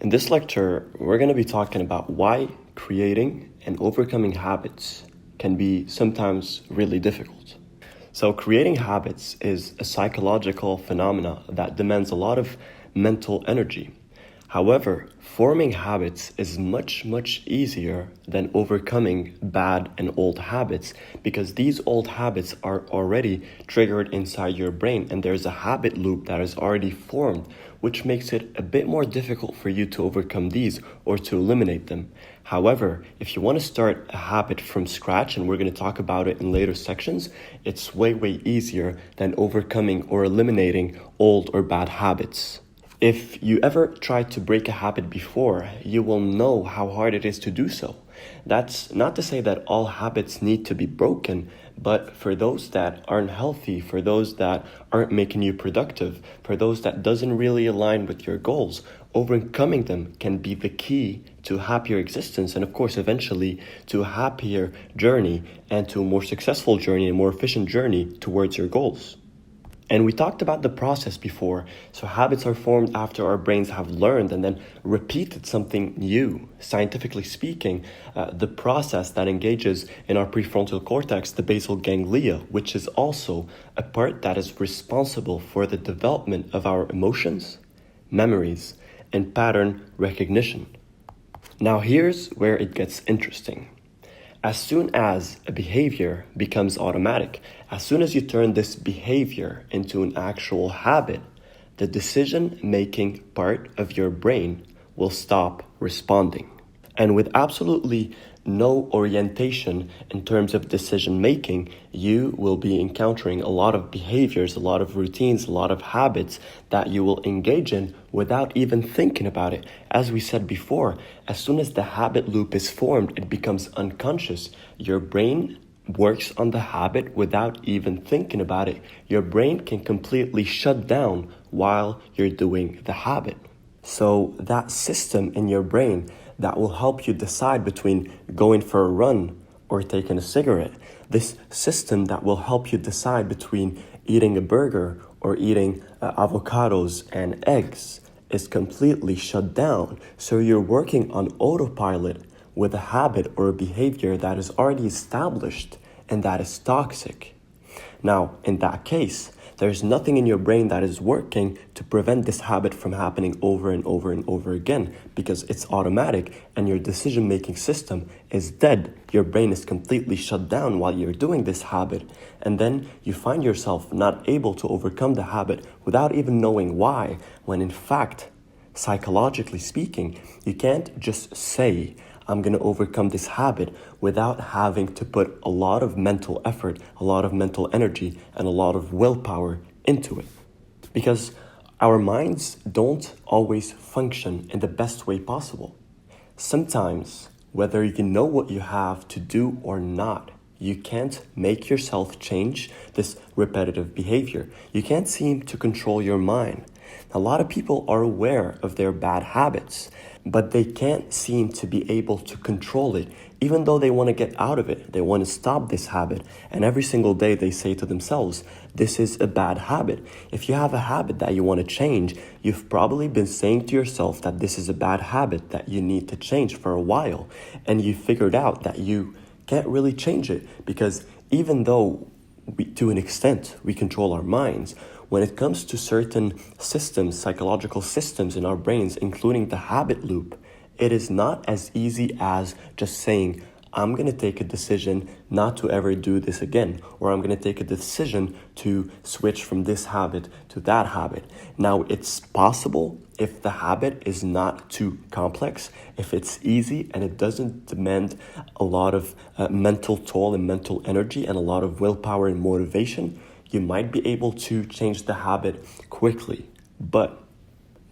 In this lecture, we're going to be talking about why creating and overcoming habits can be sometimes really difficult. So, creating habits is a psychological phenomena that demands a lot of mental energy. However, forming habits is much easier than overcoming bad and old habits because these old habits are already triggered inside your brain and there's a habit loop that is already formed, which makes it a bit more difficult for you to overcome these or to eliminate them. However, if you want to start a habit from scratch, and we're going to talk about it in later sections, it's way easier than overcoming or eliminating old or bad habits. If you ever tried to break a habit before, you will know how hard it is to do so. That's not to say that all habits need to be broken, but for those that aren't healthy, for those that aren't making you productive, for those that doesn't really align with your goals, overcoming them can be the key to a happier existence and of course eventually to a happier journey and to a more successful journey, a more efficient journey towards your goals. And we talked about the process before. So habits are formed after our brains have learned and then repeated something new. Scientifically speaking, the process that engages in our prefrontal cortex, the basal ganglia, which is also a part that is responsible for the development of our emotions, memories, and pattern recognition. Now here's where it gets interesting. As soon as a behavior becomes automatic, as soon as you turn this behavior into an actual habit, the decision-making part of your brain will stop responding. And with absolutely no orientation in terms of decision making, you will be encountering a lot of behaviors, a lot of routines, a lot of habits that you will engage in without even thinking about it. As we said before, as soon as the habit loop is formed, it becomes unconscious. Your brain works on the habit without even thinking about it. Your brain can completely shut down while you're doing the habit. So that system in your brain that will help you decide between going for a run or taking a cigarette, this system that will help you decide between eating a burger or eating avocados and eggs is completely shut down. So you're working on autopilot with a habit or a behavior that is already established and that is toxic. Now, in that case, there's nothing in your brain that is working to prevent this habit from happening over and over again because it's automatic and your decision-making system is dead. Your brain is completely shut down while you're doing this habit, and then you find yourself not able to overcome the habit without even knowing why, when in fact, psychologically speaking, you can't just say, I'm going to overcome this habit without having to put a lot of mental effort, a lot of mental energy, and a lot of willpower into it. Because our minds don't always function in the best way possible. Sometimes, whether you know what you have to do or not, you can't make yourself change this repetitive behavior. You can't seem to control your mind. A lot of people are aware of their bad habits, but they can't seem to be able to control it, even though they want to get out of it. They want to stop this habit. And every single day they say to themselves, this is a bad habit. If you have a habit that you want to change, you've probably been saying to yourself that this is a bad habit that you need to change for a while. And you figured out that you can't really change it because even though to an extent we control our minds, when it comes to certain systems, psychological systems in our brains, including the habit loop, it is not as easy as just saying, I'm going to take a decision not to ever do this again, or I'm going to take a decision to switch from this habit to that habit. Now, it's possible if the habit is not too complex, if it's easy and it doesn't demand a lot of mental toll and mental energy and a lot of willpower and motivation, you might be able to change the habit quickly. But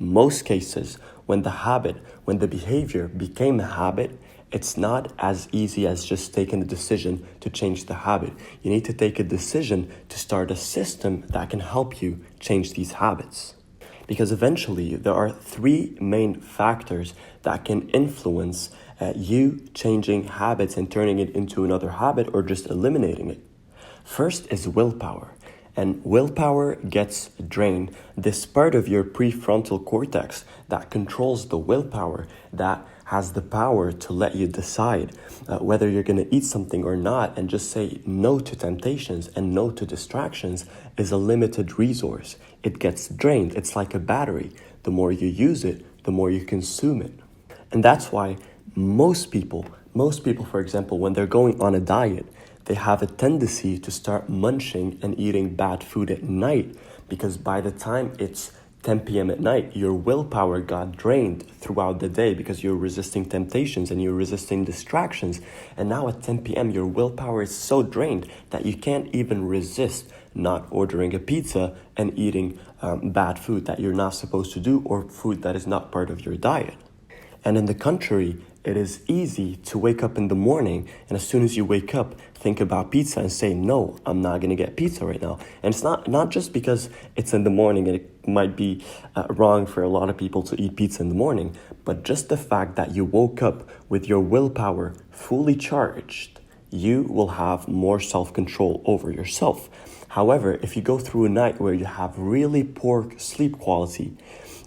most cases, when the behavior became a habit, it's not as easy as just taking a decision to change the habit. You need to take a decision to start a system that can help you change these habits. Because eventually, there are three main factors that can influence you changing habits and turning it into another habit or just eliminating it. First is willpower. and willpower gets drained. This part of your prefrontal cortex that controls the willpower, that has the power to let you decide whether you're going to eat something or not and just say no to temptations and no to distractions, is a limited resource. It gets drained. It's like a battery. The more you use it, the more you consume it. And that's why most people, for example, when they're going on a diet, they have a tendency to start munching and eating bad food at night, because by the time it's 10 p.m. at night, your willpower got drained throughout the day because you're resisting temptations and you're resisting distractions. And now at 10 p.m., your willpower is so drained that you can't even resist not ordering a pizza and eating bad food that you're not supposed to do, or food that is not part of your diet. And in the contrary, it is easy to wake up in the morning, and as soon as you wake up, think about pizza and say, no, I'm not going to get pizza right now. And it's not just because it's in the morning, and it might be wrong for a lot of people to eat pizza in the morning, but just the fact that you woke up with your willpower fully charged, you will have more self-control over yourself. However, if you go through a night where you have really poor sleep quality,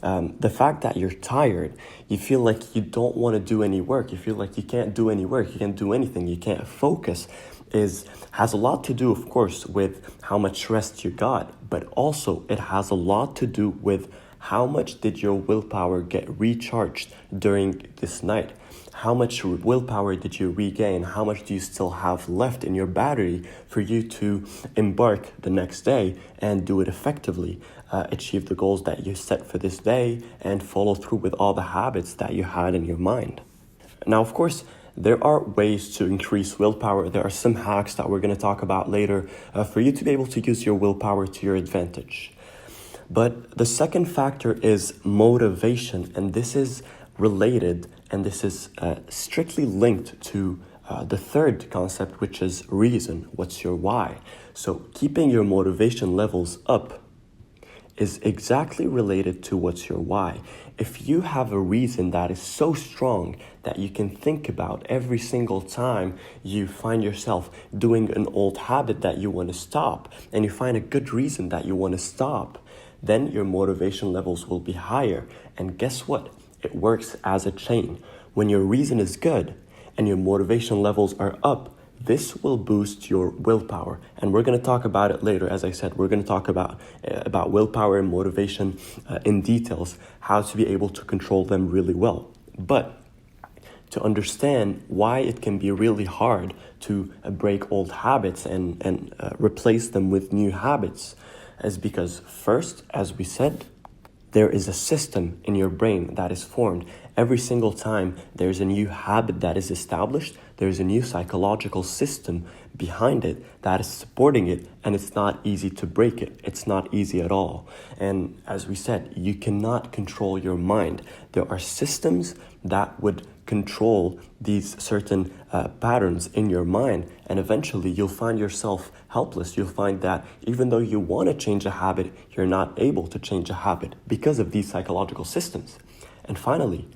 the fact that you're tired, you feel like you don't want to do any work, you feel like you can't do any work, you can't do anything, you can't focus, has a lot to do, of course, with how much rest you got, but also it has a lot to do with how much did your willpower get recharged during this night. How much willpower did you regain? How much do you still have left in your battery for you to embark the next day and do it effectively, achieve the goals that you set for this day, and follow through with all the habits that you had in your mind? Now, of course, there are ways to increase willpower. There are some hacks that we're going to talk about later for you to be able to use your willpower to your advantage. But the second factor is motivation, and this is related, and this is strictly linked to the third concept, which is reason. What's your why? So keeping your motivation levels up is exactly related to what's your why. If you have a reason that is so strong that you can think about every single time you find yourself doing an old habit that you want to stop, and you find a good reason that you want to stop, then your motivation levels will be higher. And guess what? It works as a chain. When your reason is good and your motivation levels are up, this will boost your willpower. And we're going to talk about it later. As I said, we're going to talk about willpower and motivation in details, how to be able to control them really well. But to understand why it can be really hard to break old habits and replace them with new habits is because first, as we said, there is a system in your brain that is formed. Every single time there's a new habit that is established, there's a new psychological system behind it that is supporting it, and it's not easy to break it. It's not easy at all. And as we said, you cannot control your mind. There are systems that would control these certain patterns in your mind, and eventually you'll find yourself helpless. You'll find that even though you want to change a habit, you're not able to change a habit because of these psychological systems. And finally,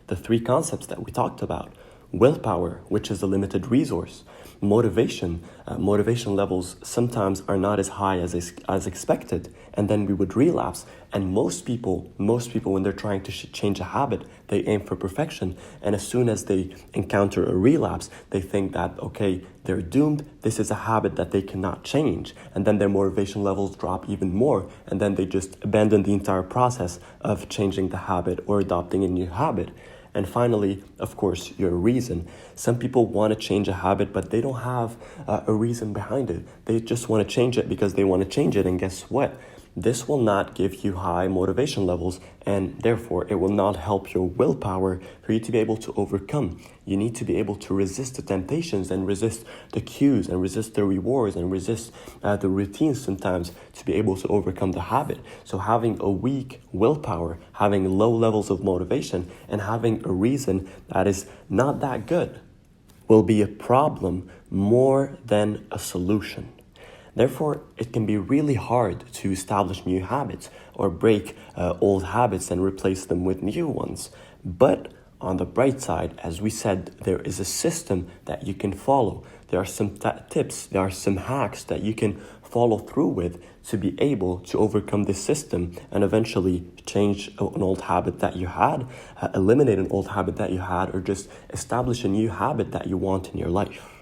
the three concepts that we talked about: willpower, which is a limited resource; motivation levels sometimes are not as high as expected, and then we would relapse. And most people when they're trying to change a habit, they aim for perfection, and as soon as they encounter a relapse, they think that, okay, they're doomed, this is a habit that they cannot change, and then their motivation levels drop even more, and then they just abandon the entire process of changing the habit or adopting a new habit. And finally, of course, your reason. Some people want to change a habit, but they don't have a reason behind it. They just want to change it because they want to change it. And guess what? This will not give you high motivation levels, and therefore it will not help your willpower for you to be able to overcome. You need to be able to resist the temptations and resist the cues and resist the rewards and resist the routines sometimes to be able to overcome the habit. So having a weak willpower, having low levels of motivation, and having a reason that is not that good will be a problem more than a solution. Therefore, it can be really hard to establish new habits or break old habits and replace them with new ones. But on the bright side, as we said, there is a system that you can follow. There are some tips, there are some hacks that you can follow through with to be able to overcome this system and eventually change an old habit that you had, eliminate an old habit that you had, or just establish a new habit that you want in your life.